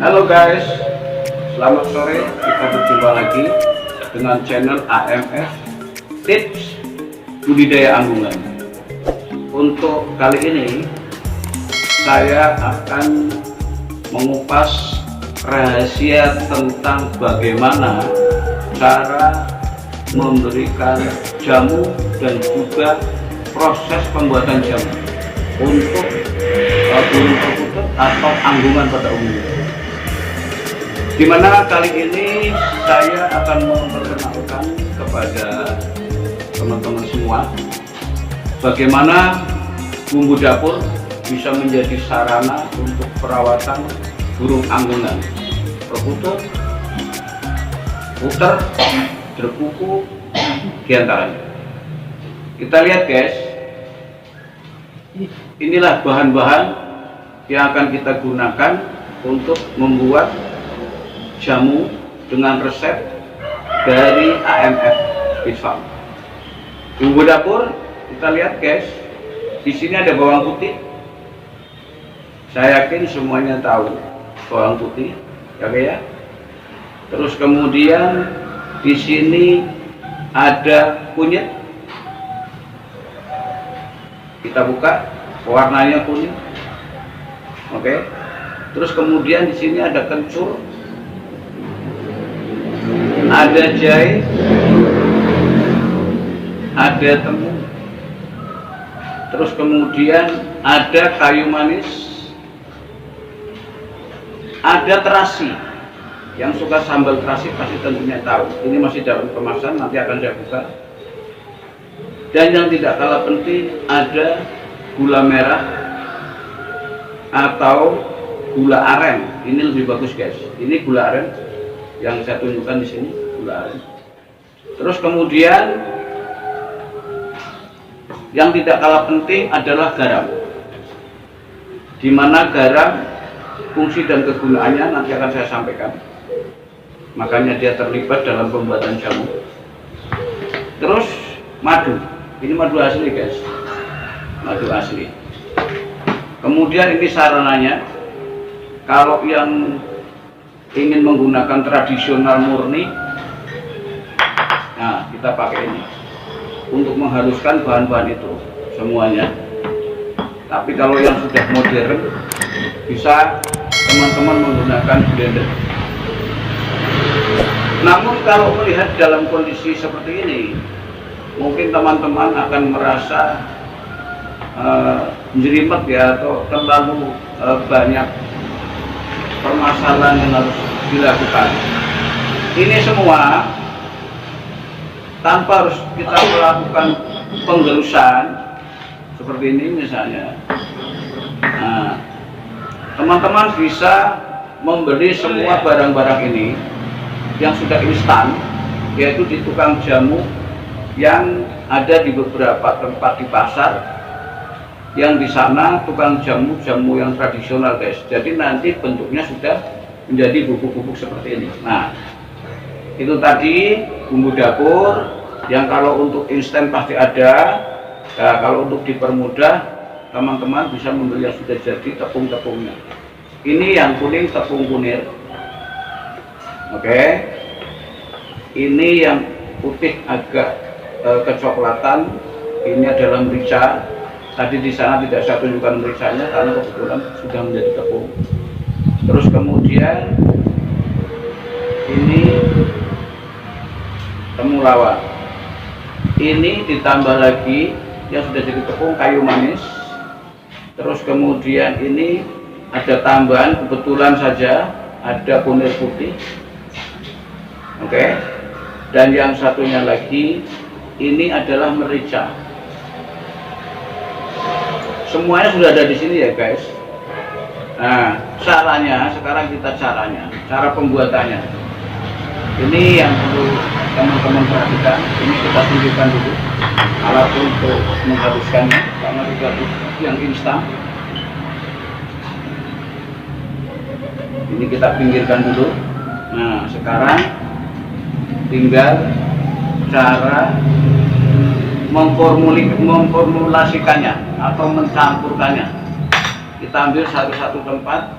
Halo guys, selamat sore. Kita berjumpa lagi dengan channel AMF Tips Budidaya Anggungan. Untuk kali ini saya akan mengupas rahasia tentang bagaimana cara memberikan jamu dan juga proses pembuatan jamu untuk burung perkutut atau anggungan pada umumnya. Dimana kali ini saya akan memperkenalkan kepada teman-teman semua bagaimana bumbu dapur bisa menjadi sarana untuk perawatan burung anggungan, perkutut, puter, derkuku, diantaranya. Kita lihat guys, inilah bahan-bahan yang akan kita gunakan untuk membuat jamu dengan resep dari AMF Speed Farm. Bumbu dapur kita lihat guys, di sini ada bawang putih. Saya yakin semuanya tahu bawang putih, ya. Terus kemudian di sini ada kunyit. Kita buka, warnanya kuning. Oke. Terus kemudian di sini ada kencur, ada jahe, ada temu. Terus kemudian ada kayu manis, ada terasi. Yang suka sambal terasi pasti tentunya tahu. Ini masih dalam kemasan, nanti akan saya buka. Dan yang tidak kalah penting ada gula merah atau gula aren. Ini lebih bagus guys. Ini gula aren yang saya tunjukkan di sini, gula aren. Terus kemudian yang tidak kalah penting adalah garam. Dimana garam fungsi dan kegunaannya nanti akan saya sampaikan. Makanya dia terlibat dalam pembuatan jamu. Terus madu. Ini madu asli guys, madu asli. Kemudian ini sarananya, kalau yang ingin menggunakan tradisional murni, nah kita pakai ini untuk menghaluskan bahan-bahan itu semuanya. Tapi kalau yang sudah modern, bisa teman-teman menggunakan blender. Namun kalau melihat dalam kondisi seperti ini, mungkin teman-teman akan merasa jelimet ya, atau terlalu banyak permasalahan yang harus dilakukan. Ini semua tanpa harus kita melakukan penggelusan seperti ini misalnya. Nah, teman-teman bisa membeli semua barang-barang ini yang sudah instan, yaitu di tukang jamu yang ada di beberapa tempat di pasar, yang di sana tukang jamu yang tradisional guys. Jadi nanti bentuknya sudah menjadi bubuk-bubuk seperti ini. Nah, itu tadi bumbu dapur yang kalau untuk instan pasti ada. Nah, kalau untuk dipermudah, teman-teman bisa membeli yang sudah jadi tepung-tepungnya. Ini yang kuning, tepung kunir. Oke. Ini yang putih agak kecoklatan, ini adalah merica. Tadi di sana tidak saya tunjukkan mericanya karena kebetulan sudah menjadi tepung. Terus kemudian ini temulawak. Ini ditambah lagi yang sudah jadi tepung, kayu manis. Terus kemudian ini ada tambahan, kebetulan saja ada kunir putih. Oke. Dan yang satunya lagi ini adalah merica. Semuanya sudah ada di sini ya guys. Nah, caranya sekarang kita cara pembuatannya. Ini yang perlu teman-teman perhatikan. Ini kita tunjukkan dulu alat untuk menghaluskannya, karena tidak yang instan. Ini kita pinggirkan dulu. Nah, sekarang tinggal cara memformulasikannya atau mencampurkannya. Kita ambil satu-satu tempat.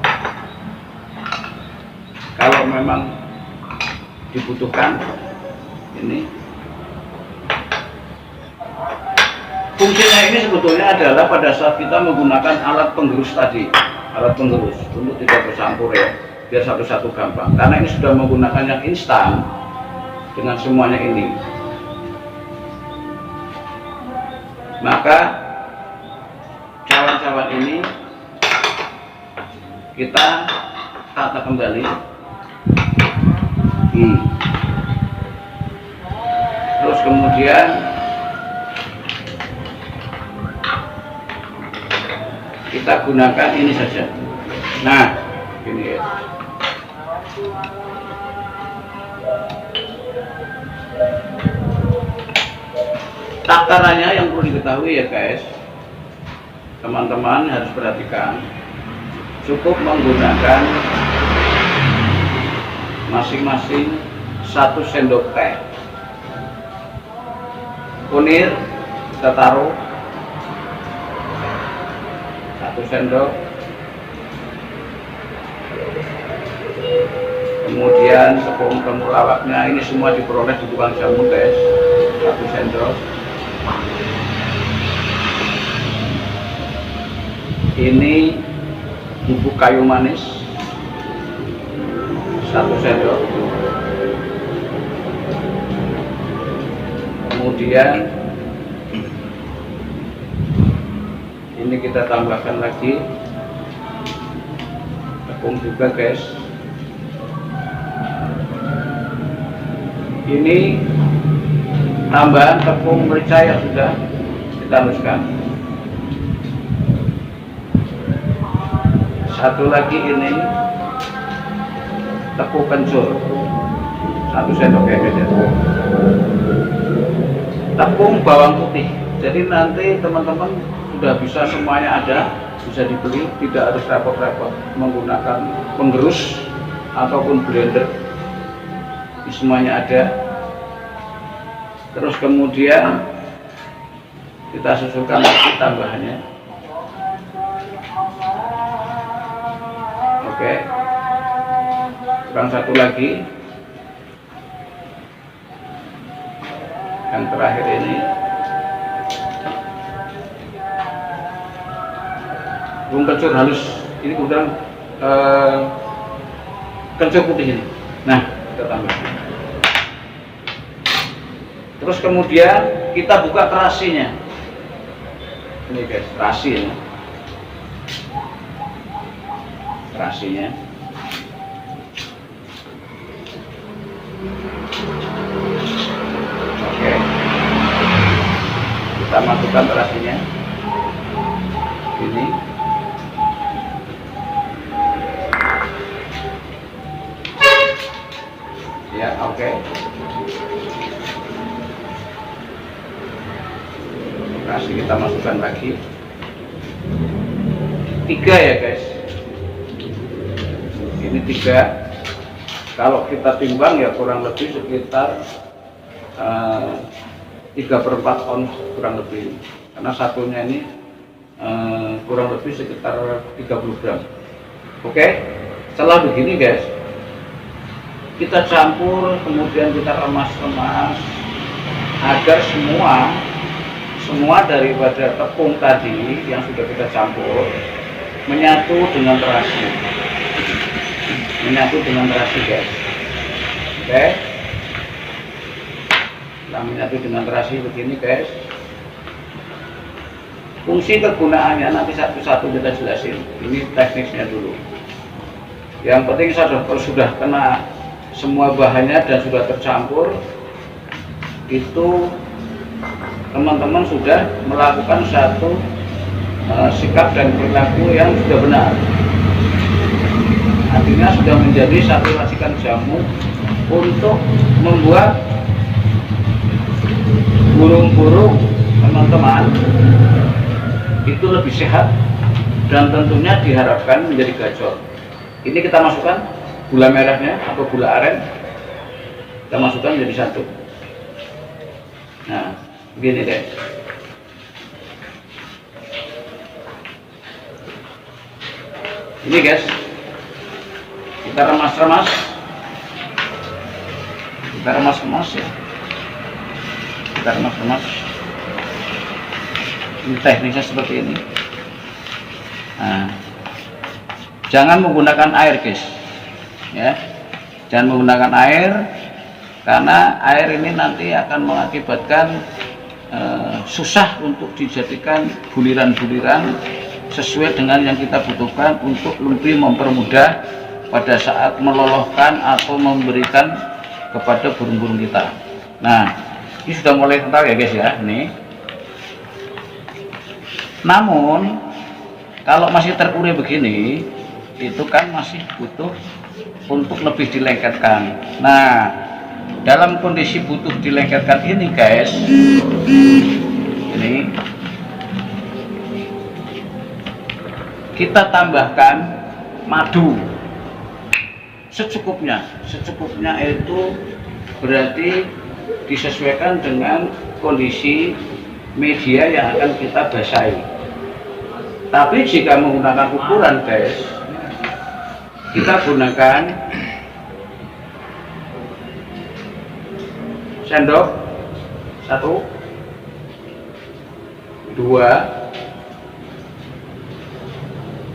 kalau memang dibutuhkan. Ini fungsinya ini sebetulnya adalah pada saat kita menggunakan alat penggerus tadi, alat penggerus untuk tidak bercampur ya, biar satu-satu gampang. Karena ini sudah menggunakan yang instan dengan semuanya ini, maka cawan-cawan ini kita tata kembali. Terus kemudian kita gunakan ini saja. Nah, ini ya. Takarannya yang perlu diketahui ya guys, teman-teman harus perhatikan. Cukup menggunakan masing-masing 1 sendok teh. Kunir kita taruh 1 sendok, kemudian tepung temulawaknya ini semua diperoleh di tukang jamu guys, 1 sendok. Ini bubuk kayu manis 1 sendok. Kemudian ini kita tambahkan lagi tepung juga guys. Ini tambahan tepung merica yang sudah kita haluskan. Satu lagi ini tepung kencur 1 sendok ya guys. Tepung bawang putih, jadi nanti teman-teman sudah bisa semuanya ada, bisa dibeli, tidak harus repot-repot menggunakan penggerus ataupun blender. Semuanya ada. Terus kemudian kita susulkan lagi tambahannya. Oke, kurang 1 lagi. Yang terakhir ini bumbu kencur halus, ini kemudian kencur putih ini. Nah, kita tambahkan. Terus kemudian kita buka terasinya. Ini guys, terasi ya. Terasinya. Oke. Kita masukkan terasinya. Ini. Ya, oke. Terasi kita masukkan lagi. 3 ya guys. Ini 3. Kalau kita timbang ya kurang lebih sekitar 3/4 ons kurang lebih, karena satunya ini kurang lebih sekitar 30 gram. Oke, setelah begini guys, kita campur, kemudian kita remas-remas agar semua daripada tepung tadi yang sudah kita campur menyatu dengan terasi, guys. Oke, setelah menyatu dengan terasi begini guys, fungsi kegunaannya nanti satu-satu kita jelasin. Ini tekniknya dulu. Yang penting sudah kena semua bahannya dan sudah tercampur, itu teman-teman sudah melakukan satu sikap dan perilaku yang sudah benar. Artinya sudah menjadi satu racikan jamu untuk membuat burung-burung teman-teman itu lebih sehat dan tentunya diharapkan menjadi gacor. Ini kita masukkan gula merahnya atau gula aren, kita masukkan menjadi satu. Nah, begini deh. Ini guys, kita remas-remas kita remas-remas ya, kita remas-remas. Ini teknisnya seperti ini. Nah, jangan menggunakan air guys ya, jangan menggunakan air karena air ini nanti akan mengakibatkan susah untuk dijadikan buliran-buliran sesuai dengan yang kita butuhkan untuk lebih mempermudah pada saat meloloskan atau memberikan kepada burung-burung kita. Nah, ini sudah mulai kental ya guys ya, nih. Namun kalau masih terurai begini, itu kan masih butuh untuk lebih dilengketkan. Nah, dalam kondisi butuh dilengketkan ini guys, ini kita tambahkan madu secukupnya. Secukupnya itu berarti disesuaikan dengan kondisi media yang akan kita basahi. Tapi jika menggunakan ukuran guys, kita gunakan sendok 1, 2,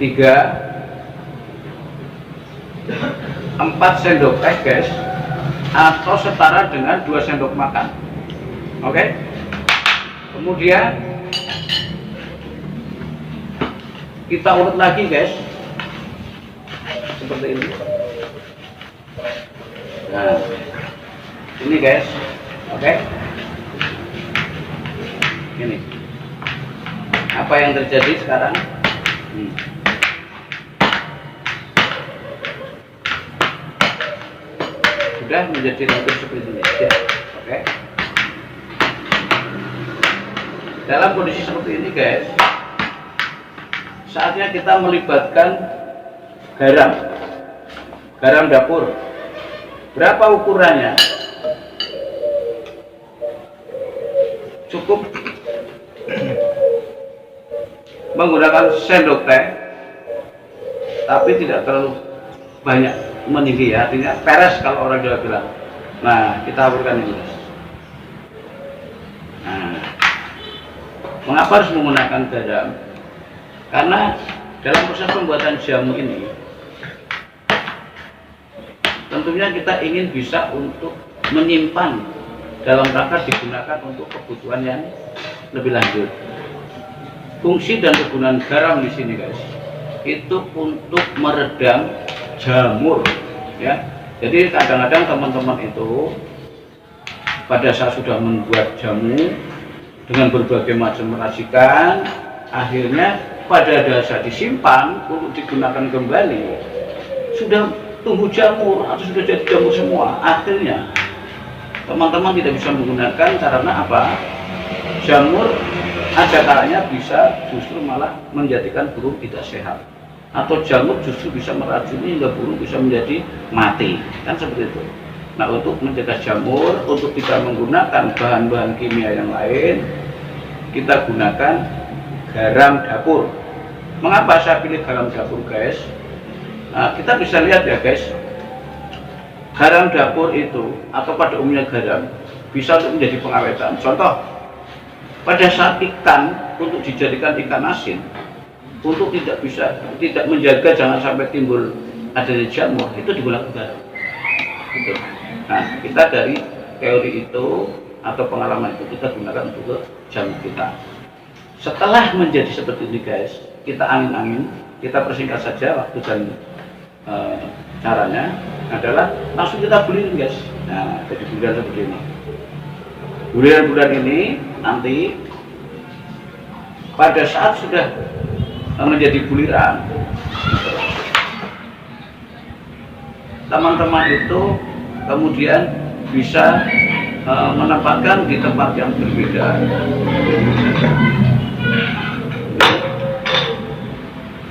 3, 4 sendok teh guys, atau setara dengan 2 sendok makan. Oke. Kemudian kita urut lagi guys, seperti ini. Nah, ini guys, oke. Ini apa yang terjadi sekarang? Sudah menjadi lentur seperti ini ya. Oke. Dalam kondisi seperti ini guys, saatnya kita melibatkan garam dapur. Berapa ukurannya? Cukup menggunakan sendok teh, tapi tidak terlalu banyak meninggi ya, artinya peres kalau orang Jawa bilang. Nah, kita taburkan ini. Nah, mengapa harus menggunakan garam? Karena dalam proses pembuatan jamu ini tentunya kita ingin bisa untuk menyimpan dalam rangka digunakan untuk kebutuhan yang lebih lanjut. Fungsi dan kegunaan garam di sini guys, itu untuk meredam jamur ya. Jadi kadang-kadang teman-teman itu pada saat sudah membuat jamu dengan berbagai macam racikan, akhirnya pada dasar disimpan untuk digunakan kembali, sudah tumbuh jamur atau sudah jadi jamur semua. Akhirnya teman-teman tidak bisa menggunakan karena apa? Jamur ada kalanya bisa justru malah menjadikan burung tidak sehat, atau jamur justru bisa meracuni hingga burung bisa menjadi mati, kan seperti itu. Nah, untuk mencegah jamur, untuk tidak menggunakan bahan-bahan kimia yang lain, kita gunakan garam dapur. Mengapa saya pilih garam dapur guys? Nah, kita bisa lihat ya guys, garam dapur itu atau pada umumnya garam bisa untuk menjadi pengawetan. Contoh, pada saat ikan untuk dijadikan ikan asin, untuk tidak menjaga jangan sampai timbul adanya jamur, itu digunakan garam. Gitu. Nah, kita dari teori itu atau pengalaman itu kita gunakan untuk jamu kita. Setelah menjadi seperti ini guys, kita angin-angin, kita persingkat saja waktu dan caranya adalah langsung kita bulirin guys. Nah, jadi buliran seperti ini. Buliran-buliran ini nanti pada saat sudah menjadi buliran, teman-teman itu kemudian bisa menempatkan di tempat yang berbeda.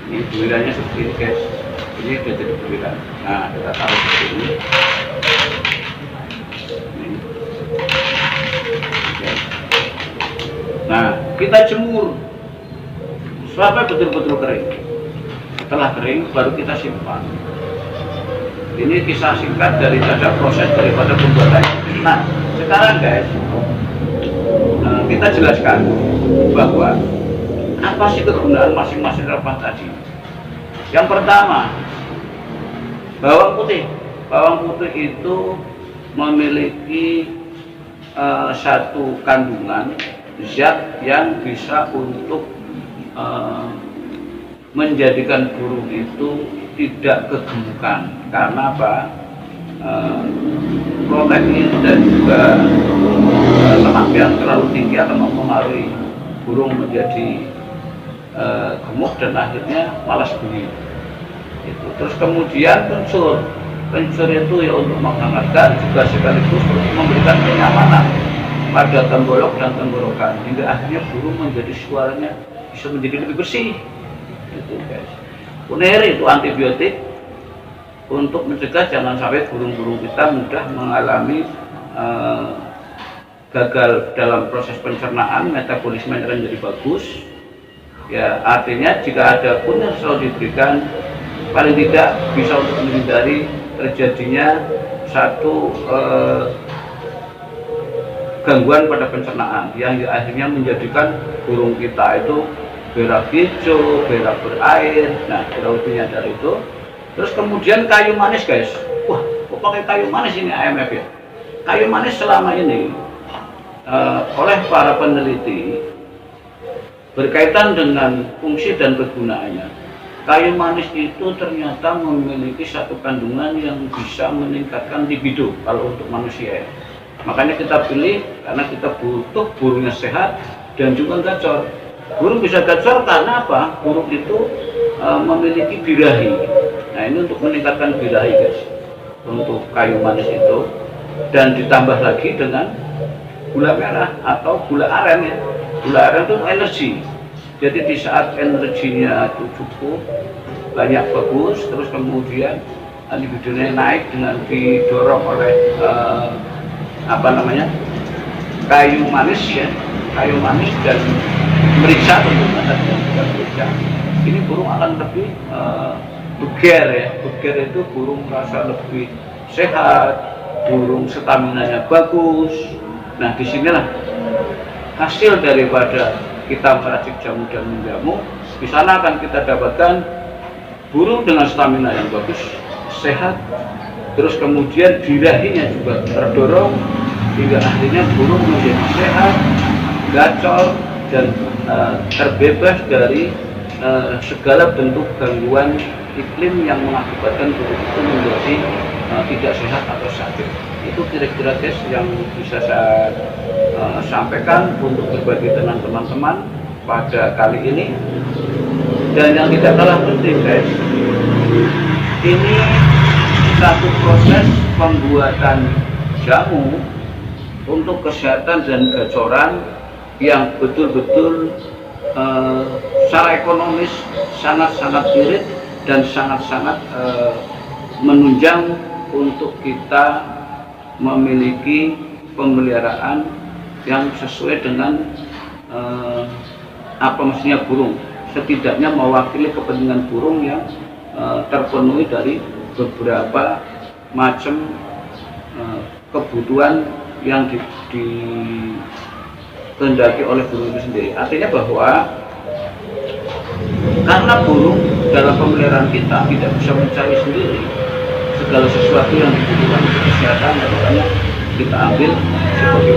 Ini bulirannya seperti ini guys, ini sudah jadi buliran. Nah, kita taruh seperti ini. Nah, kita jemur sampai betul-betul kering. Setelah kering baru kita simpan. Ini kisah singkat daripada proses daripada pembuatan. Nah, sekarang guys, kita jelaskan bahwa apa sih kegunaan masing-masing rempah tadi. Yang pertama, bawang putih. Bawang putih itu memiliki satu kandungan zat yang bisa untuk menjadikan burung itu tidak kegemukan. Karena apa? Protein dan juga lemak yang terlalu tinggi akan mempengaruhi burung menjadi gemuk dan akhirnya malas bunyi. Itu. Terus kemudian pencur itu ya untuk menghangatkan, juga sekaligus untuk memberikan kenyamanan pada tenggorok dan tenggorokan, hingga akhirnya burung menjadi suaranya bisa menjadi lebih bersih. Itu guys. Kunir itu antibiotik untuk mencegah jangan sampai burung-burung kita mudah mengalami gagal dalam proses pencernaan, metabolisme yang jadi bagus. Ya, artinya jika ada kunir selalu diberikan, paling tidak bisa untuk menghindari terjadinya satu gangguan pada pencernaan yang akhirnya menjadikan burung kita itu berak hijau, berak berair. Nah, kurang lebihnya dari itu. Terus kemudian kayu manis guys. Wah, kok pakai kayu manis ini AMF ya? Kayu manis selama ini oleh para peneliti berkaitan dengan fungsi dan kegunaannya. Kayu manis itu ternyata memiliki satu kandungan yang bisa meningkatkan libido kalau untuk manusia. Makanya kita pilih karena kita butuh burungnya sehat dan juga gacor. Burung bisa gacor karena apa? Burung itu memiliki birahi. Nah, ini untuk meningkatkan birahi guys, untuk kayu manis itu, dan ditambah lagi dengan gula merah atau gula aren ya. Gula aren itu energi. Jadi di saat energinya itu cukup banyak bagus, terus kemudian libidonya naik dengan didorong oleh kayu manis ya, kayu manis dan merica tentunya dan merica. Ini burung akan lebih buger ya. Buger itu burung merasa lebih sehat, burung stamina-nya bagus. Nah, disinilah hasil daripada kita meracik jamu dan menjamu. Di sana akan kita dapatkan burung dengan stamina yang bagus, sehat, terus kemudian birahinya juga terdorong hingga akhirnya burung menjadi sehat, gacor, dan terbebas dari segala bentuk gangguan iklim yang mengakibatkan burung itu menjadi tidak sehat atau sakit. Itu kira-kira guys yang bisa saya sampaikan untuk berbagi dengan teman-teman pada kali ini. Dan yang tidak kalah penting guys, ini satu proses pembuatan jamu untuk kesehatan dan gacoran yang betul-betul secara ekonomis sangat-sangat irit dan sangat-sangat menunjang untuk kita memiliki pemeliharaan yang sesuai dengan burung, setidaknya mewakili kepentingan burung yang terpenuhi dari beberapa macam kebutuhan yang dikehendaki oleh burung itu sendiri. Artinya bahwa karena burung dalam pemeliharaan kita tidak bisa mencari sendiri segala sesuatu yang dibutuhkan untuk kesehatan, makanya kita ambil sebagai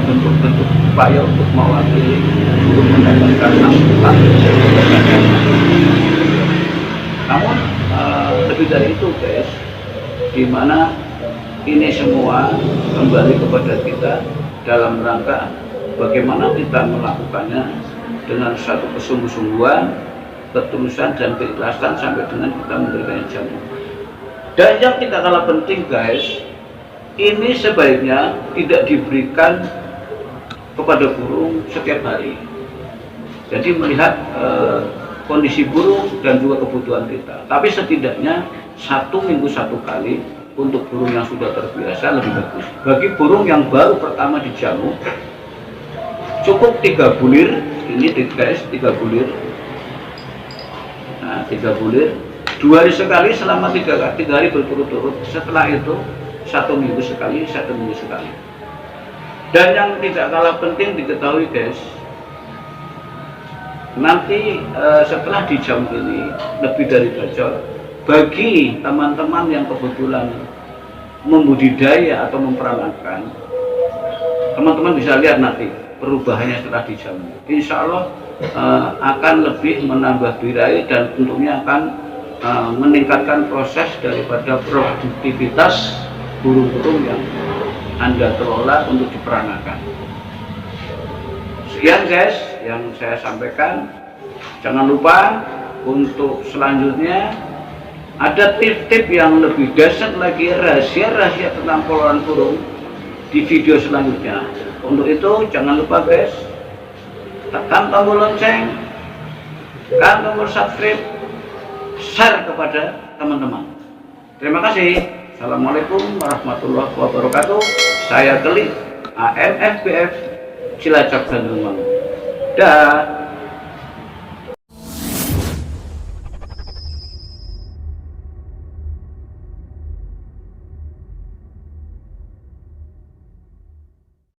bentuk-bentuk upaya untuk mewakili burung mendapatkan asupan. Namun lebih dari itu guys, dimana ini semua kembali kepada kita dalam rangka bagaimana kita melakukannya dengan satu kesungguh-sungguhan, ketulusan dan keikhlasan sampai dengan kita memberikan jamu. Dan yang tidak kalah penting guys, ini sebaiknya tidak diberikan kepada burung setiap hari. Jadi melihat kondisi burung dan juga kebutuhan kita. Tapi setidaknya 1 minggu 1 kali untuk burung yang sudah terbiasa lebih bagus. Bagi burung yang baru pertama dijamu, cukup 3 bulir. Ini guys, 3 bulir. Nah, 3 bulir 2 hari sekali selama 3 hari berturut-turut. Setelah itu 1 minggu sekali. Dan yang tidak kalah penting diketahui guys, nanti setelah di jam ini lebih dari bocor, bagi teman-teman yang kebetulan membudidaya atau memperanakkan, teman-teman bisa lihat nanti perubahannya setelah di jam ini. Insya Allah akan lebih menambah birahi dan tentunya akan meningkatkan proses daripada produktivitas burung-burung yang Anda kelola untuk diperanakan. Sekian guys yang saya sampaikan. Jangan lupa untuk selanjutnya ada tip-tip yang lebih dahsyat lagi, rahasia-rahasia tentang pengolahan burung di video selanjutnya. Untuk itu jangan lupa guys, tekan tombol lonceng, tekan tombol subscribe, share kepada teman-teman. Terima kasih. Assalamualaikum warahmatullahi wabarakatuh. Saya Keli, AMFBF Cilacap Bandung. Dah.